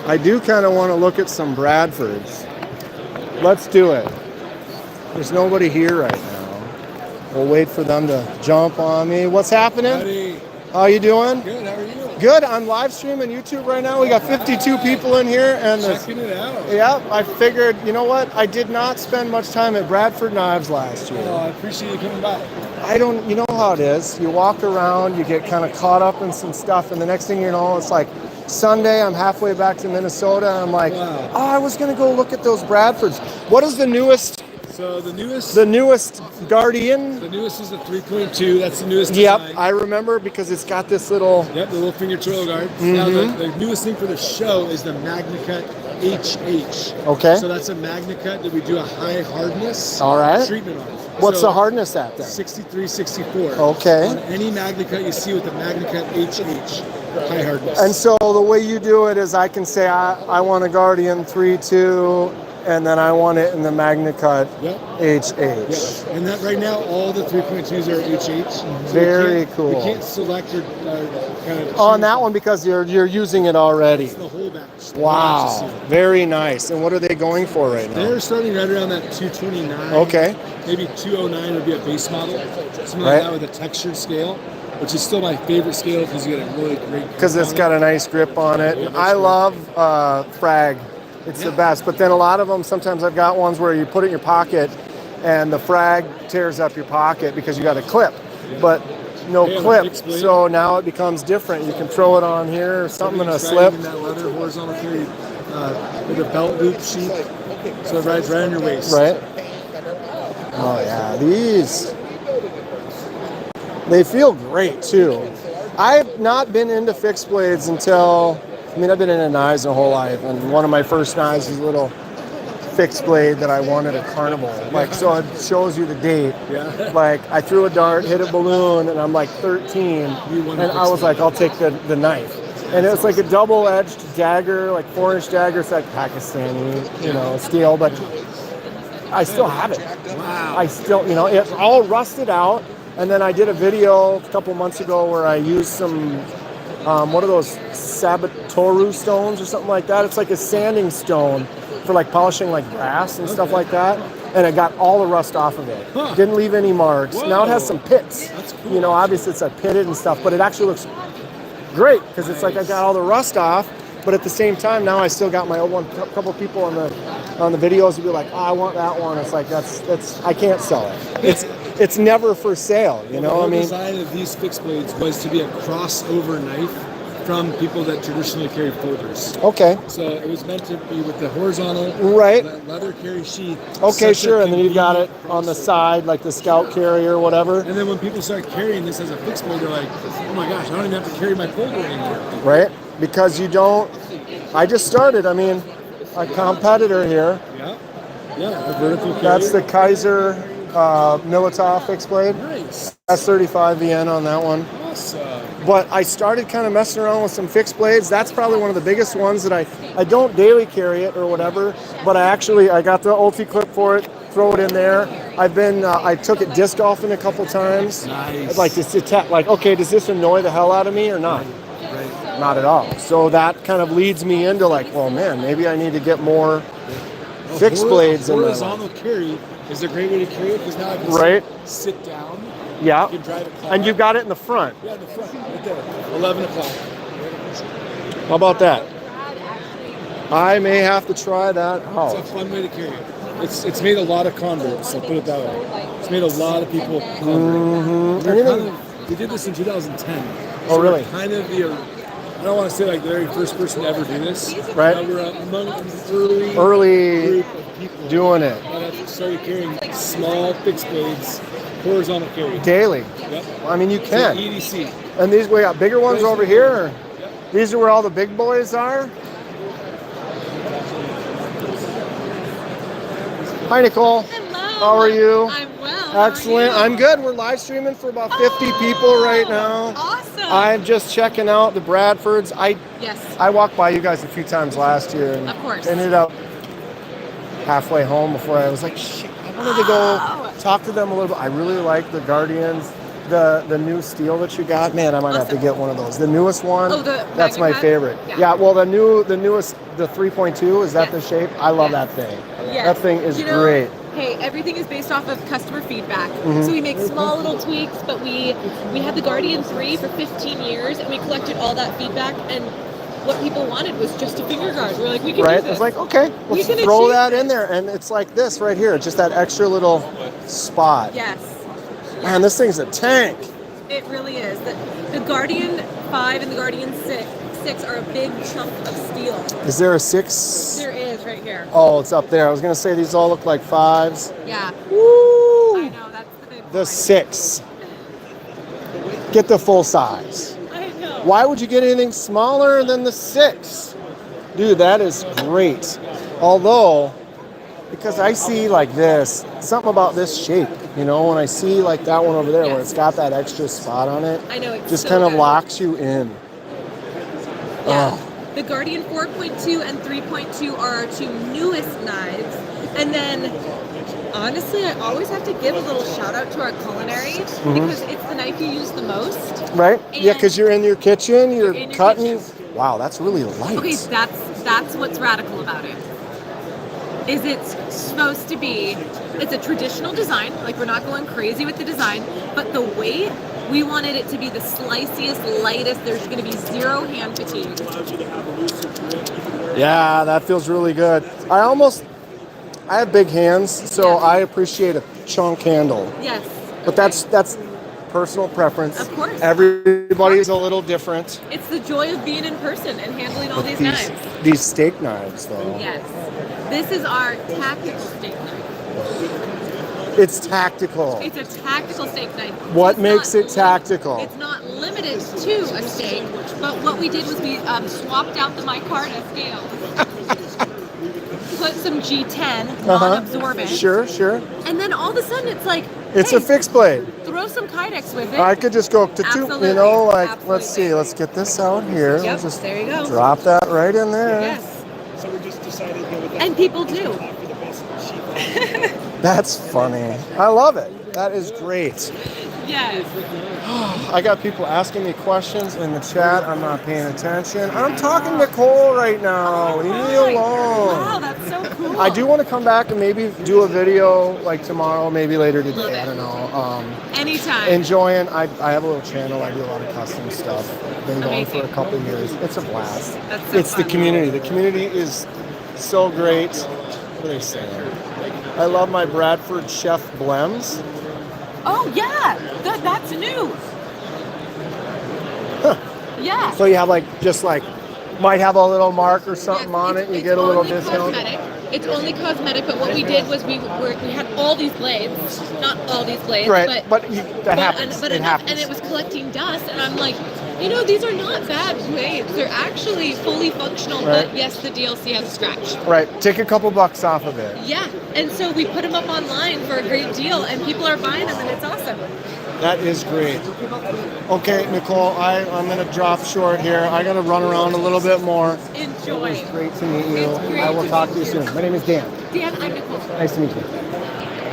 I do kind of want to look at some Bradfords. Let's do it. There's nobody here right now. We'll wait for them to jump on me. What's happening? Howdy. How you doing? Good, how are you? Good. I'm live streaming YouTube right now. We got 52 people in here, and Checking it out. Yeah, I figured. You know what? I did not spend much time at Bradford Knives last year. Oh, I appreciate you coming by. I don't. You know how it is. You walk around, you get kind of caught up in some stuff, and the next thing you know, it's like Sunday. I'm halfway back to Minnesota. And I'm like, wow. Oh, I was gonna go look at those Bradfords. What is the newest? So the newest Guardian. The newest is the 3.2. That's the newest Yep, design. I remember because it's got this little. Yep, the little finger twirl guard. Mm-hmm. Now the newest thing for the show is the MagnaCut HH. Okay. So that's a MagnaCut that we do a high hardness treatment on. What's the hardness at then? 63, 64. Okay. On any MagnaCut you see with the MagnaCut HH, high hardness. And so the way you do it is I can say I want a Guardian 3.2. And then I want it in the MagnaCut HH. Yep. And that right now, all the 3.2s are HH. So Very cool. You can't select your kind of. On that one because you're using it already. It's the whole batch. Wow. Very nice. And what are they going for right now? They're starting right around that 229. Okay. Maybe 209 would be a base model. Something like that with a textured scale, which is still my favorite scale because you get a really great. Because it's got a nice grip on it. I love frag. It's the best, but then a lot of them, sometimes I've got ones where you put it in your pocket and the frag tears up your pocket because you got a clip, but no clip, so now it becomes different. You can throw it on here or something in a slip. That leather horizontal carry with a belt loop sheath, so it rides right on your waist. Right. Oh yeah, these, they feel great too. I've not been into fixed blades until, I've been into knives my whole life, and one of my first knives was a little fixed blade that I won at a carnival. So it shows you the date. Yeah. I threw a dart, hit a balloon, and I'm like 13, and I was like, I'll take the knife. And it's like a double-edged dagger, like 4-inch dagger. It's like Pakistani, steel, but I still have it. Wow. I still, it's all rusted out. And then I did a video a couple months ago where I used some. What are those Sabatoru stones or something like that? It's like a sanding stone for polishing brass and stuff like that. And it got all the rust off of it. Huh. Didn't leave any marks. Whoa. Now it has some pits. That's cool. Obviously it's pitted and stuff, but it actually looks great because it's like I got all the rust off. But at the same time, now I still got my old one. A couple people on the videos would be like, I want that one. It's like that's I can't sell it. It's never for sale, The whole design of these fixed blades was to be a crossover knife from people that traditionally carry folders. Okay. So it was meant to be with the horizontal leather carry sheath. Okay, sure, and then you've got it on the side, like the Scout carrier or whatever. And then when people start carrying this as a fixed blade, they're like, oh my gosh, I don't even have to carry my folder anymore. Right, because you don't, I just started, a competitor here. Yeah, a vertical carrier. That's the Kaiser Militao fixed blade. Nice. That's 35 VN on that one. Awesome. But I started kind of messing around with some fixed blades. That's probably one of the biggest ones that I don't daily carry it or whatever, but I got the Ulti clip for it, throw it in there. I took it disc golfing a couple times. Nice. Okay, does this annoy the hell out of me or not? Right. Not at all. So that kind of leads me into well, man, maybe I need to get more fixed blades in my life. Horizontal carry is a great way to carry it because now I can sit down. Yeah. You can drive it. And you've got it in the front. Yeah, in the front, right there. 11 o'clock. How about that? I may have to try that out. It's a fun way to carry it. It's made a lot of converts, I'll put it that way. It's made a lot of people convert. We did this in 2010. Oh, really? We're kind of I don't want to say the very first person to ever do this. Right. We're among an early group of people doing it. That started carrying small fixed blades, horizontal carry. Daily. Yep. You can. EDC. And we got bigger ones over here. Yep. These are where all the big boys are. Hi, Nicole. Hello. How are you? I'm well. Excellent. I'm good. We're live streaming for about 50 people right now. Awesome. I'm just checking out the Bradfords. Yes. I walked by you guys a few times last year. And of course. Ended up halfway home before I was like, shit, I wanted to go talk to them a little bit. I really like the Guardians. the new steel that you got, man, I might have to get one of those. The newest one, Oh, the that's my Magnum favorite. pad? Yeah, well, the newest, the 3.2, is that the Yes. shape? I love Yes. that thing. Yes. That thing is You know, great. Hey, everything is based off of customer feedback. Mm-hmm. So we make small little tweaks, but we had the Guardian 3 for 15 years, and we collected all that feedback, and what people wanted was just a finger guard. We're like, we can do Right? this. It's like, okay, We let's can throw achieve that this. in there. And it's like this right here, just that extra little spot. Yes. Man, this thing's a tank. It really is. The Guardian 5 and the Guardian 6 are a big chunk of steel. Is there a 6? There is right here. Oh, it's up there. I was going to say these all look like 5s. Yeah. Woo! I know, that's the big The point. 6. Get the full size. I know. Why would you get anything smaller than the 6? Dude, that is great. Although, because I see like this, something about this shape, you know, when I see like that one over there where Yes. it's got that extra spot on it, I know, it's just so kind of good. locks you in. Yeah. Oh. The Guardian 4.2 and 3.2 are our two newest knives. And then, honestly, I always have to give a little shout out to our culinary Mm-hmm. because it's the knife you use the most. Right? Yeah, And- because you're in your kitchen, you're in your cutting. kitchen. Wow, that's really light. Okay, that's what's radical about it. Is it's supposed to be, it's a traditional design, like we're not going crazy with the design, but the weight, we wanted it to be the sliciest, lightest, there's gonna be zero hand fatigue. Yeah, that feels really good. I have big hands, so Yeah. I appreciate a chunk handle. Yes. But that's personal preference. Of course. Everybody's a little different. It's the joy of being in person and handling all these knives. These steak knives, though. Yes. This is our tactical steak knife. It's tactical. It's a tactical steak knife. What It's makes not it tactical? It's not limited to a steak, but what we did was we swapped out the micarta scales, put some G10 non-absorbent, Sure. and then all of a sudden it's like, It's hey, a fixed blade. throw some Kydex with it. I could just go to two, Absolutely, you know, like, let's absolutely. see, let's get this out here. Yep, Let's just there you go. drop that right in there. Yes. So we just decided to go with that. And people do. For the best sheep. That's funny. I love it. That is great. Yes. I got people asking me questions in the chat. I'm not paying attention. I'm talking to Cole right now. Leave me alone. Wow, that's so cool. I do want to come back and maybe do a video like tomorrow, maybe later today. I don't know. Anytime. Enjoying. I have a little channel. I do a lot of custom stuff. Been going for a Amazing. couple years. It's a blast. That's so It's the fun. community. The community is so great. What are they saying? I love my Bradford Chef Blems. Oh yeah, that's new. Yeah. So you have might have a little mark or something Yes, on it. it's- You it's get a little only discount. Cosmetic. It's only cosmetic, but what we did was we had all these blades, not all these blades, Right, but that happens. But it enough, happens. and it was collecting dust, and I'm like, these are not bad blades. They're actually fully functional, Right. but yes, the DLC has a scratch. Right, take a couple bucks off of it. Yeah, and so we put them up online for a great deal, and people are buying them, and it's awesome. That is great. Okay, Nicole, I'm going to drop short here. I got to run around a little bit more. Enjoy. It's great to meet you. It's great I will to talk meet to you you. soon. My name is Dan. Dan, I'm Nicole. Nice to meet you.